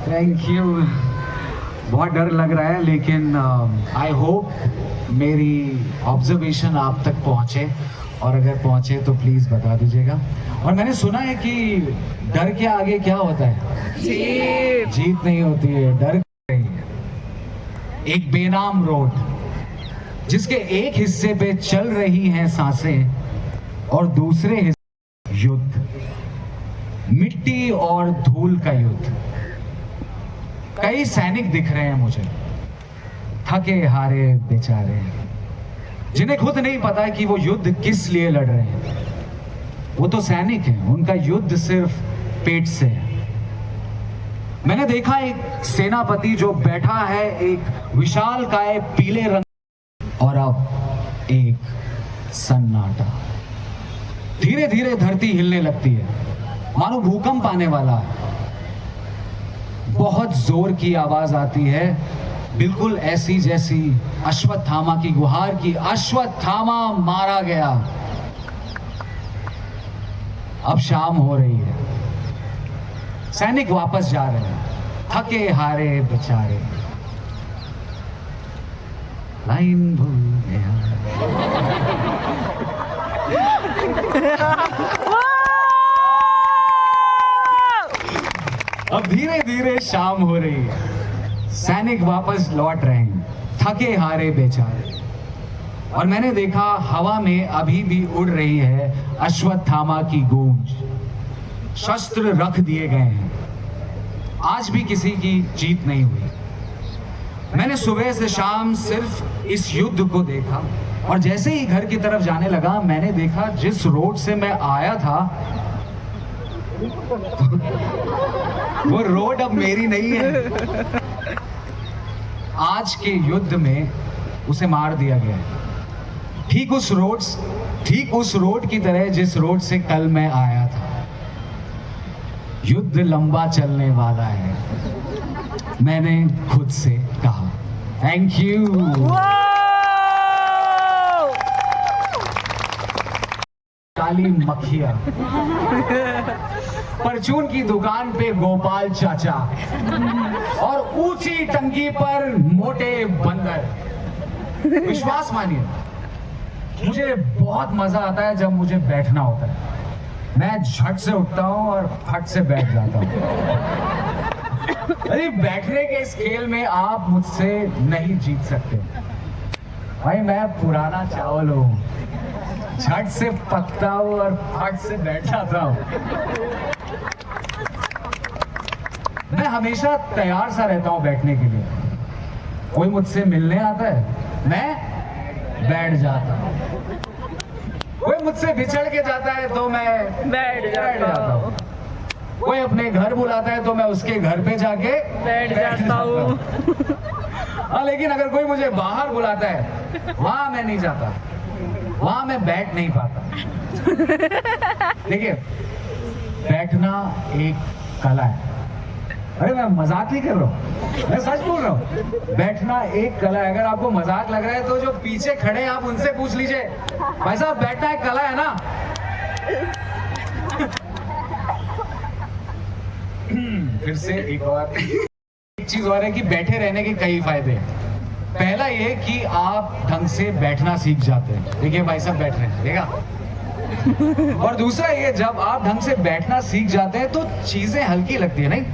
Thank you. बहुत डर लग रहा है, लेकिन आई होप मेरी ऑब्जर्वेशन आप तक पहुंचे, और अगर पहुंचे तो प्लीज बता दीजिएगा। और मैंने सुना है कि डर के आगे क्या होता है? जीत नहीं होती है, डर नहीं है। एक बेनाम रोड जिसके एक हिस्से पे चल रही हैं सांसें और दूसरे हिस्से युद्ध, मिट्टी और धूल का युद्ध। कई सैनिक दिख रहे हैं मुझे, थके हारे बेचारे, जिन्हें खुद नहीं पता कि वो युद्ध किस लिए लड़ रहे हैं। वो तो सैनिक हैं, उनका युद्ध सिर्फ पेट से है। मैंने देखा एक सेनापति जो बैठा है एक विशालकाय पीले रंग, और अब एक सन्नाटा। धीरे धीरे धरती हिलने लगती है, मानो भूकंप आने वाला है। बहुत जोर की आवाज आती है, बिल्कुल ऐसी जैसी अश्वत्थामा की गुहार की। अश्वत्थामा मारा गया। अब शाम हो रही है, सैनिक वापस जा रहे हैं, थके हारे बेचारे। लाइन भूल गया। अब धीरे धीरे शाम हो रही है, सैनिक वापस लौट रहे हैं, थके हारे बेचारे। और मैंने देखा हवा में अभी भी उड़ रही है अश्वत्थामा की गूंज। शस्त्र रख दिए गए हैं, आज भी किसी की जीत नहीं हुई। मैंने सुबह से शाम सिर्फ इस युद्ध को देखा, और जैसे ही घर की तरफ जाने लगा मैंने देखा जिस रोड से मैं आया था वो रोड अब मेरी नहीं है। आज के युद्ध में उसे मार दिया गया है, ठीक उस रोड की तरह जिस रोड से कल मैं आया था। युद्ध लंबा चलने वाला है, मैंने खुद से कहा। Thank you. काली मक्खिया, परचून की दुकान पे गोपाल चाचा, और ऊंची टंकी पर मोटे बंदर। विश्वास मानिए, मुझे बहुत मजा आता है जब मुझे बैठना होता है। मैं झट से उठता हूँ और फट से बैठ जाता हूँ। अरे बैठने के इस खेल में आप मुझसे नहीं जीत सकते भाई। मैं पुराना चावल हूँ, झट से पकता हूँ और फट से बैठ जाता हूँ। मैं हमेशा तैयार सा रहता हूँ बैठने के लिए। कोई मुझसे मिलने आता है, मैं बैठ जाता हूँ। कोई मुझसे बिछड़ के जाता है तो मैं बैठ जाता हूँ। कोई अपने घर बुलाता है तो मैं उसके घर पे जाके बैठ जाता हूँ। हाँ, लेकिन अगर कोई मुझे बाहर बुलाता है वहां मैं नहीं जाता, वहां मैं बैठ नहीं पाता। देखिए, बैठना एक कला है। अरे मैं मजाक नहीं कर रहा हूँ, मैं सच बोल रहा हूँ। बैठना एक कला है। अगर आपको मजाक लग रहा है तो जो पीछे खड़े हैं आप उनसे पूछ लीजिए, भाई साहब बैठना एक कला है ना? फिर से एक चीज और है कि बैठे रहने के कई फायदे हैं। पहला ये कि आप ढंग से बैठना सीख जाते हैं। देखिए भाई साहब बैठ रहे हैं, देखा। और दूसरा ये, जब आप ढंग से बैठना सीख जाते हैं तो चीजें हल्की लगती है, नहीं?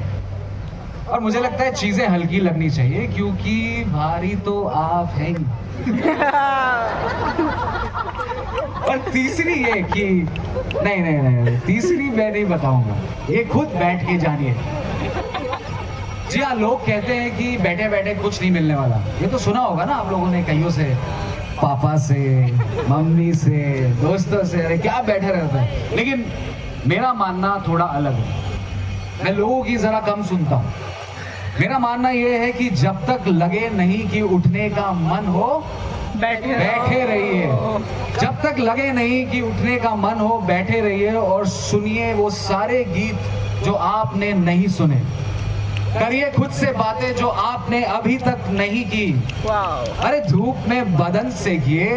और मुझे लगता है चीजें हल्की लगनी चाहिए, क्योंकि भारी तो आप हैं ही। और तीसरी ये कि नहीं, तीसरी मैं नहीं बताऊंगा, ये खुद बैठ के जानिए। जी हाँ, लोग कहते हैं कि बैठे बैठे कुछ नहीं मिलने वाला। ये तो सुना होगा ना आप लोगों ने कईयों से, पापा से, मम्मी से, दोस्तों से, अरे क्या बैठे रहते हैं। लेकिन मेरा मानना थोड़ा अलग है। मैं लोगों की जरा कम सुनता हूँ। मेरा मानना यह है कि जब तक लगे नहीं कि उठने का मन हो, बैठे रहिए। जब तक लगे नहीं कि उठने का मन हो, बैठे रहिए और सुनिए वो सारे गीत जो आपने नहीं सुने। करिए खुद से बातें जो आपने अभी तक नहीं की। अरे धूप में बदन सेकिए,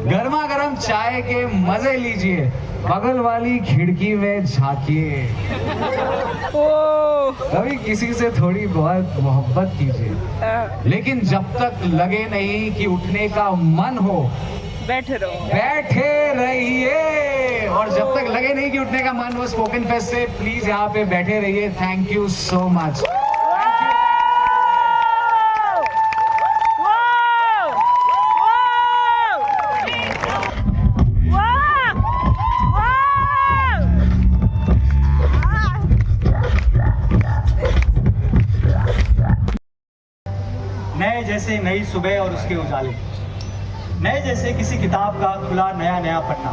गर्मा गर्म चाय के मजे लीजिए, बगल वाली खिड़की में झांकिए, कभी किसी से थोड़ी बहुत मोहब्बत कीजिए, लेकिन जब तक लगे नहीं कि उठने का मन हो, बैठे रहिए। और जब तक लगे नहीं कि उठने का मन हो स्पोकन फेस्ट से, प्लीज यहाँ पे बैठे रहिए। Thank you so much. नए जैसे नई सुबह और उसके उजाले, नए जैसे किसी किताब का खुला नया नया पन्ना,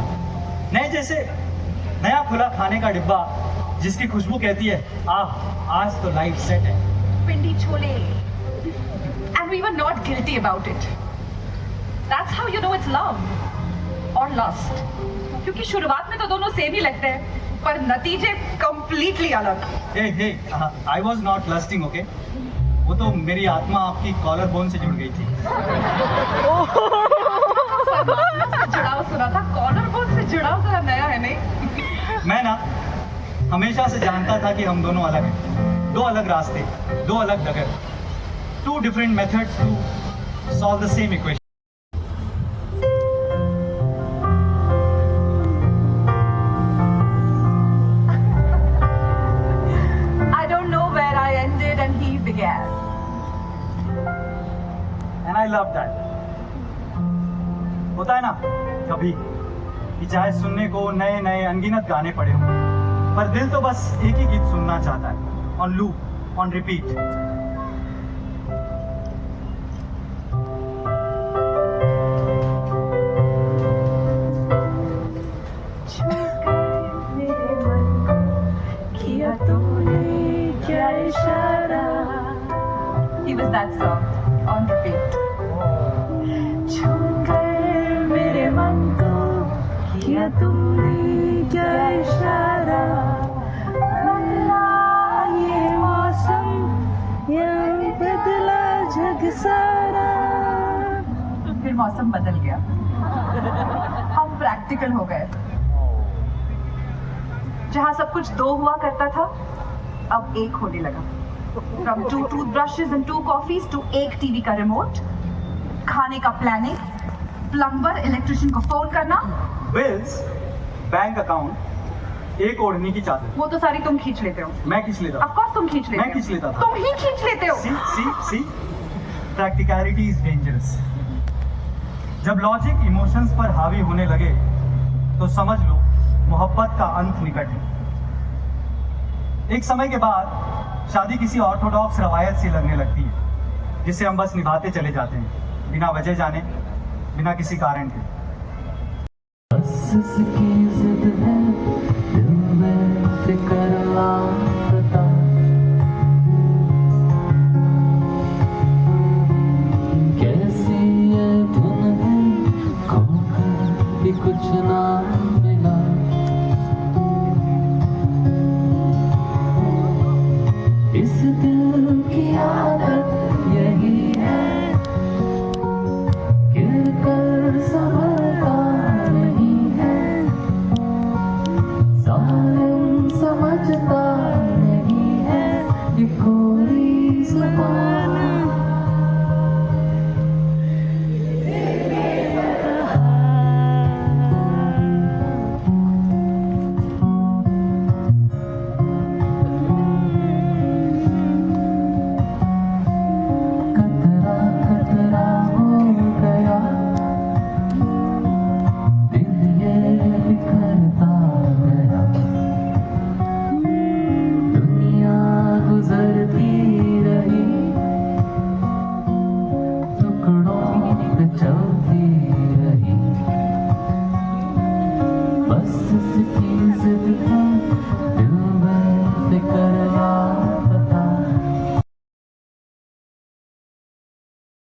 नए जैसे नया खुला खाने का डिब्बा जिसकी खुशबू कहती है आज तो लाइफ सेट है। पिंडी chole, and we were not guilty about it. That's how you know it's love or lust. क्योंकि शुरुआत में तो दोनों सेम ही लगते हैं, पर नतीजे completely अलग। Hey, I was not lusting, okay? वो तो मेरी आत्मा आपकी कॉलर बोन से जुड़ गई थी। जुड़ाव सुना था, कॉलर बोन से जुड़ाव जरा नया है नहीं? मैं ना हमेशा से जानता था कि हम दोनों अलग हैं, दो अलग रास्ते, दो अलग डगर, two different methods to solve the same equation. I don't know where I ended and he began. And I love that. होता है ना कभी कि चाहे सुनने को नए नए अनगिनत गाने पड़े हों, पर दिल तो बस एक ही गीत सुनना चाहता है, on loop, on repeat. He was that song, on repeat. मेरे मन को किया तुमने क्या इशारा, बदला ये मौसम, ये बदला जग सारा। फिर मौसम बदल गया, हम प्रैक्टिकल हो गए। जहाँ सब कुछ दो हुआ करता था, अब एक होने लगा। From 2 toothbrushes and 2 coffees to 1 TV का रिमोट, खाने का प्लानिंग, प्लम्बर इलेक्ट्रिशियन को फोन करना, बिल्स, बैंक अकाउंट, एक ओढ़नी की चादर। वो तो सारी तुम खींच लेते हो। मैं खींच लेता Of course तुम खींच लेते मैं हो। खींच लेता था। तुम ही खींच लेते हो। सी प्रैक्टिकलिटी इज डेंजरस। जब लॉजिक इमोशंस पर हावी होने लगे तो समझ लो मोहब्बत का अंत निकट है। एक समय के बाद शादी किसी ऑर्थोडॉक्स रवायत सी लगने लगती है, जिसे हम बस निभाते चले जाते हैं, बिना वजह जाने, बिना किसी कारण के। बस इसकी जिद है, दिल में फिक्र लापता, कैसी ये धुन है, कौन भी कुछ ना मिला। इस दिल की आदत यही है, गिर कर संभलता नहीं है, जालिम समझता नहीं है ये कोई ज़बान। चलती रही, बस